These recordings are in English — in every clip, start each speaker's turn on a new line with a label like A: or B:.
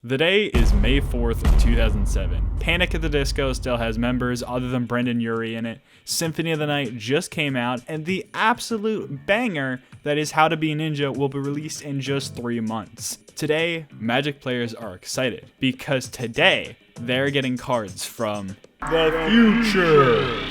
A: The day is May 4th, 2007. Panic at the Disco still has members other than Brendan Urie in it. Symphony of the Night just came out, and the absolute banger that is How to Be a Ninja will be released in just 3 months. Today, Magic players are excited because today they're getting cards from the future.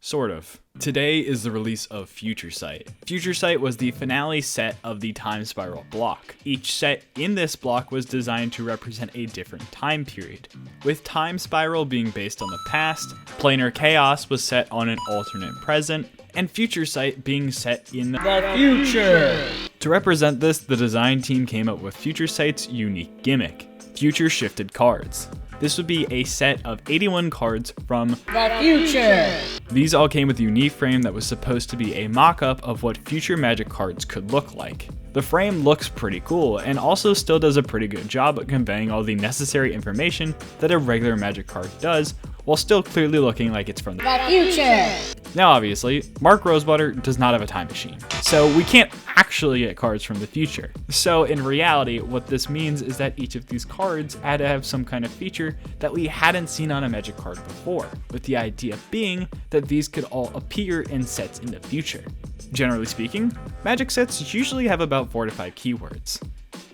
A: Sort of. Today is the release of Future Sight. Future Sight was the finale set of the Time Spiral block. Each set in this block was designed to represent a different time period. With Time Spiral being based on the past, Planar Chaos was set on an alternate present, and Future Sight being set in the future. To represent this, the design team came up with Future Sight's unique gimmick, Future Shifted Cards. This would be a set of 81 cards from the future. These all came with a unique frame that was supposed to be a mock-up of what future Magic cards could look like. The frame looks pretty cool and also still does a pretty good job at conveying all the necessary information that a regular Magic card does, while still clearly looking like it's from the future. Now obviously, Mark Rosewater does not have a time machine, so we can't actually get cards from the future. So in reality, what this means is that each of these cards had to have some kind of feature that we hadn't seen on a Magic card before, with the idea being that these could all appear in sets in the future. Generally speaking, Magic sets usually have about 4 to 5 keywords.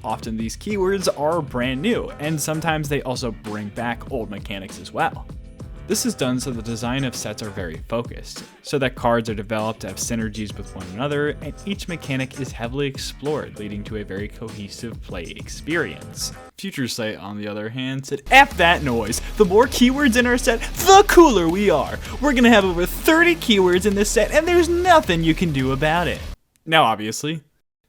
A: Often these keywords are brand new, and sometimes they also bring back old mechanics as well. This is done so the design of sets are very focused, so that cards are developed to have synergies with one another, and each mechanic is heavily explored, leading to a very cohesive play experience. Future Sight, on the other hand, said, F that noise, the more keywords in our set, the cooler we are. We're gonna have over 30 keywords in this set, and there's nothing you can do about it. Now obviously,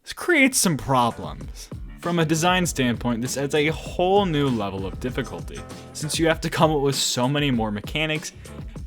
A: this creates some problems. From a design standpoint, this adds a whole new level of difficulty, since you have to come up with so many more mechanics,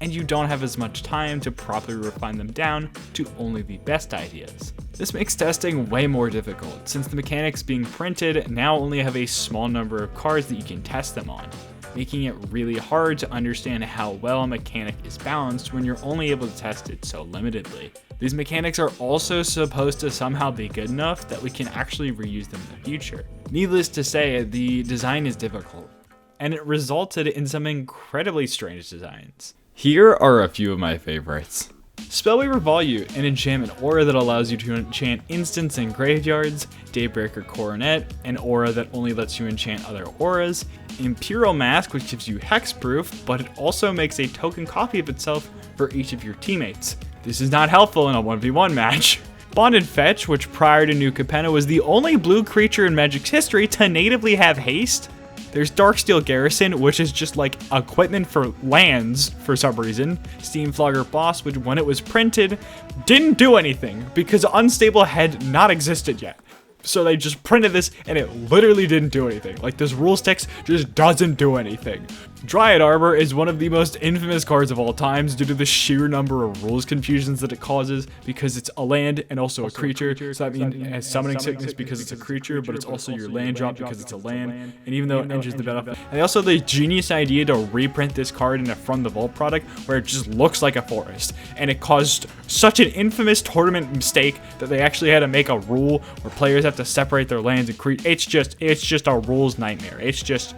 A: and you don't have as much time to properly refine them down to only the best ideas. This makes testing way more difficult, since the mechanics being printed now only have a small number of cards that you can test them on, making it really hard to understand how well a mechanic is balanced when you're only able to test it so limitedly. These mechanics are also supposed to somehow be good enough that we can actually reuse them in the future. Needless to say, the design is difficult, and it resulted in some incredibly strange designs. Here are a few of my favorites. Spellweaver Volute, an enchantment aura that allows you to enchant instants in graveyards. Daybreaker Coronet, an aura that only lets you enchant other auras. Imperial Mask, which gives you hexproof, but it also makes a token copy of itself for each of your teammates. This is not helpful in a 1v1 match. Bonded Fetch, which prior to New Capenna was the only blue creature in Magic's history to natively have haste. There's Darksteel Garrison, which is just like equipment for lands for some reason. Steamflogger Boss, which when it was printed, didn't do anything because Unstable had not existed yet. So they just printed this and it literally didn't do anything. Like, this rules text just doesn't do anything. Dryad Arbor is one of the most infamous cards of all times due to the sheer number of rules confusions that it causes, because it's a land and also a creature. So that means it has summoning sickness because it's a creature, but it's also your land drop because it's a land. And even though it enters the battlefield. And also the genius idea to reprint this card in a From the Vault product where it just looks like a forest. And it caused such an infamous tournament mistake that they actually had to make a rule where players have to separate their lands and create. It's just a rules nightmare. It's just,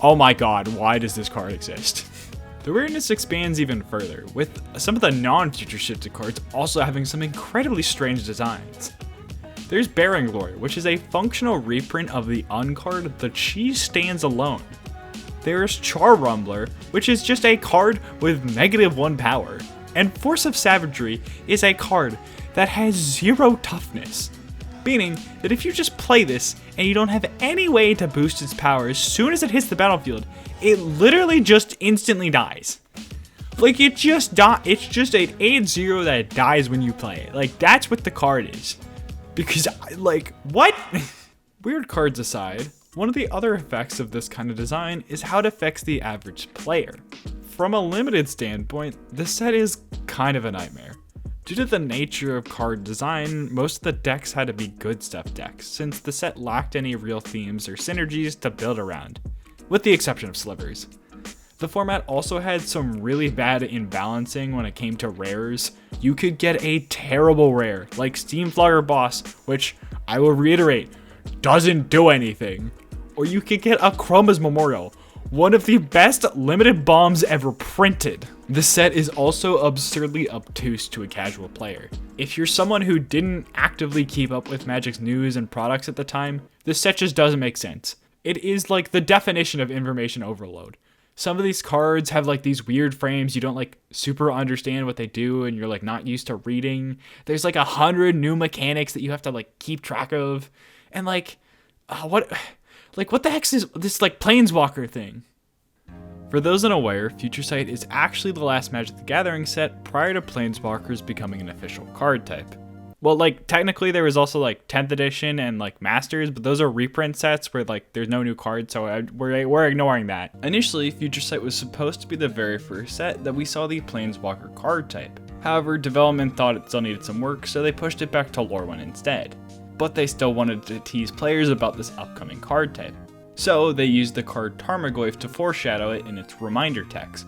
A: oh my god, why does this card exist? The weirdness expands even further, with some of the non-future shifted cards also having some incredibly strange designs. There's Baron Glory, which is a functional reprint of the uncard The Cheese Stands Alone. There's Char Rumbler, which is just a card with -1 power. And Force of Savagery is a card that has 0 toughness. Meaning that if you just play this and you don't have any way to boost its power, as soon as it hits the battlefield, it literally just instantly dies. Like, it's just an 8-0 that dies when you play it. Like, that's what the card is. Because, like, what? Weird cards aside, one of the other effects of this kind of design is how it affects the average player. From a limited standpoint, this set is kind of a nightmare. Due to the nature of card design, most of the decks had to be good stuff decks, since the set lacked any real themes or synergies to build around, with the exception of slivers. The format also had some really bad imbalancing when it came to rares. You could get a terrible rare, like Steamflogger Boss, which, I will reiterate, doesn't do anything, Or you could get a Chroma's Memorial, one of the best limited bombs ever printed. The set is also absurdly obtuse to a casual player. If you're someone who didn't actively keep up with Magic's news and products at the time, this set just doesn't make sense. It is like the definition of information overload. Some of these cards have like these weird frames, you don't like super understand what they do and you're like not used to reading. There's like 100 new mechanics that you have to like keep track of. And what the heck is this like Planeswalker thing? For those unaware, Future Sight is actually the last Magic the Gathering set prior to Planeswalkers becoming an official card type. Well, like, technically there was also, like, 10th edition and, like, Masters, but those are reprint sets where, like, there's no new cards, so we're ignoring that. Initially, Future Sight was supposed to be the very first set that we saw the Planeswalker card type. However, development thought it still needed some work, so they pushed it back to Lore 1 instead. But they still wanted to tease players about this upcoming card type. So, they used the card Tarmogoyf to foreshadow it in its reminder text.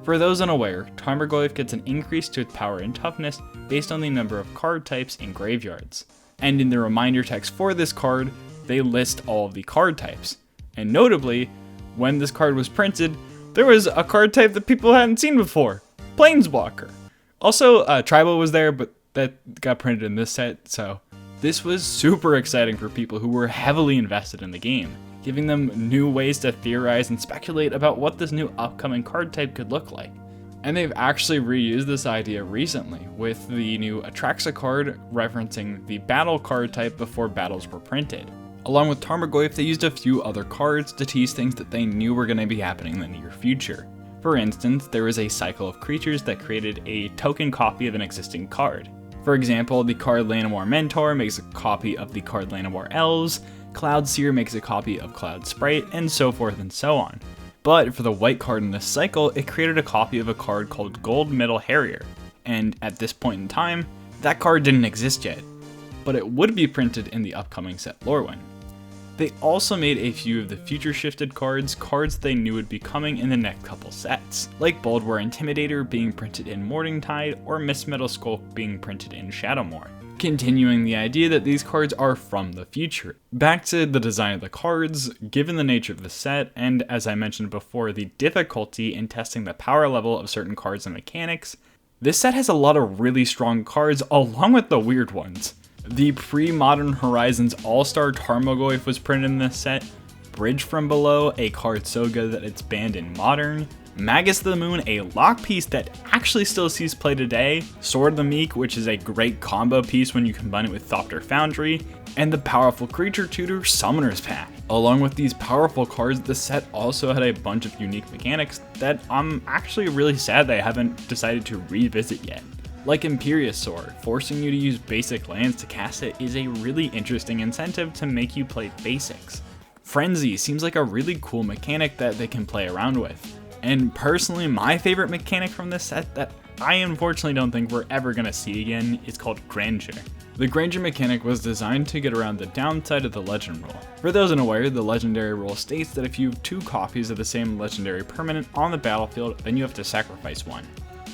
A: For those unaware, Tarmogoyf gets an increase to its power and toughness based on the number of card types in graveyards. And in the reminder text for this card, they list all of the card types. And notably, when this card was printed, there was a card type that people hadn't seen before, Planeswalker. Also, Tribal was there, but that got printed in this set, so this was super exciting for people who were heavily invested in the game, giving them new ways to theorize and speculate about what this new upcoming card type could look like. And they've actually reused this idea recently with the new Atraxa card referencing the battle card type before battles were printed. Along with Tarmogoyf, they used a few other cards to tease things that they knew were going to be happening in the near future. For instance, there was a cycle of creatures that created a token copy of an existing card. For example, the card Llanowar Mentor makes a copy of the card Llanowar Elves, Cloudseer makes a copy of Cloud Sprite, and so forth and so on. But for the white card in this cycle, it created a copy of a card called Gold Metal Harrier, and at this point in time, that card didn't exist yet, but it would be printed in the upcoming set Lorwyn. They also made a few of the future shifted cards they knew would be coming in the next couple sets, like Boldwar Intimidator being printed in Morningtide or Mist Metal Skulk being printed in Shadowmoor, continuing the idea that these cards are from the future. Back to the design of the cards, given the nature of the set, and as I mentioned before, the difficulty in testing the power level of certain cards and mechanics, this set has a lot of really strong cards along with the weird ones. The pre-Modern Horizons All-Star Tarmogoyf was printed in this set, Bridge from Below, a card so good that it's banned in Modern, Magus of the Moon, a lock piece that actually still sees play today, Sword of the Meek, which is a great combo piece when you combine it with Thopter Foundry, and the powerful Creature Tutor Summoner's Pack. Along with these powerful cards, the set also had a bunch of unique mechanics that I'm actually really sad they haven't decided to revisit yet. Like Imperious Sword, forcing you to use basic lands to cast it is a really interesting incentive to make you play basics. Frenzy seems like a really cool mechanic that they can play around with. And personally, my favorite mechanic from this set that I unfortunately don't think we're ever going to see again is called Grandeur. The Grandeur mechanic was designed to get around the downside of the Legend rule. For those unaware, the Legendary rule states that if you have 2 copies of the same Legendary permanent on the battlefield, then you have to sacrifice one.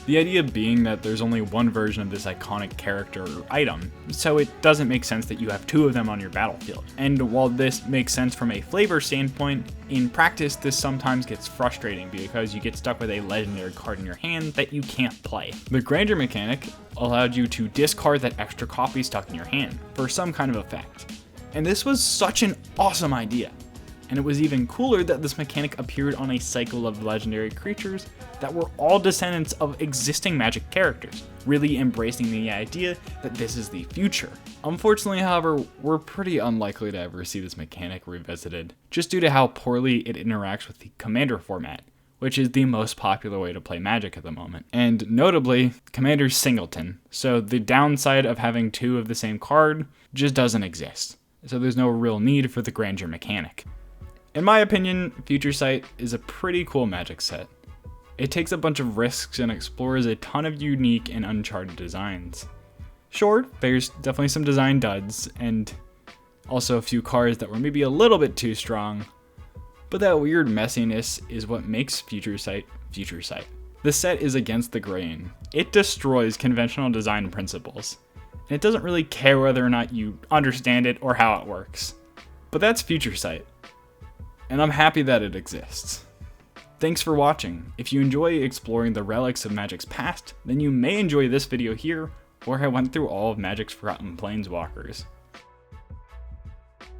A: The idea being that there's only one version of this iconic character or item, so it doesn't make sense that you have 2 of them on your battlefield. And while this makes sense from a flavor standpoint, in practice this sometimes gets frustrating because you get stuck with a legendary card in your hand that you can't play. The Grandeur mechanic allowed you to discard that extra copy stuck in your hand for some kind of effect. And this was such an awesome idea. And it was even cooler that this mechanic appeared on a cycle of legendary creatures that were all descendants of existing Magic characters, really embracing the idea that this is the future. Unfortunately, however, we're pretty unlikely to ever see this mechanic revisited, just due to how poorly it interacts with the Commander format, which is the most popular way to play Magic at the moment. And notably, Commander's singleton, so the downside of having 2 of the same card just doesn't exist. So there's no real need for the Grandeur mechanic. In my opinion, Future Sight is a pretty cool Magic set. It takes a bunch of risks and explores a ton of unique and uncharted designs. Sure, there's definitely some design duds, and also a few cards that were maybe a little bit too strong, but that weird messiness is what makes Future Sight Future Sight. The set is against the grain. It destroys conventional design principles, and it doesn't really care whether or not you understand it or how it works. But that's Future Sight. and I'm happy that it exists. Thanks for watching. If you enjoy exploring the relics of Magic's past, then you may enjoy this video here, where I went through all of Magic's forgotten planeswalkers.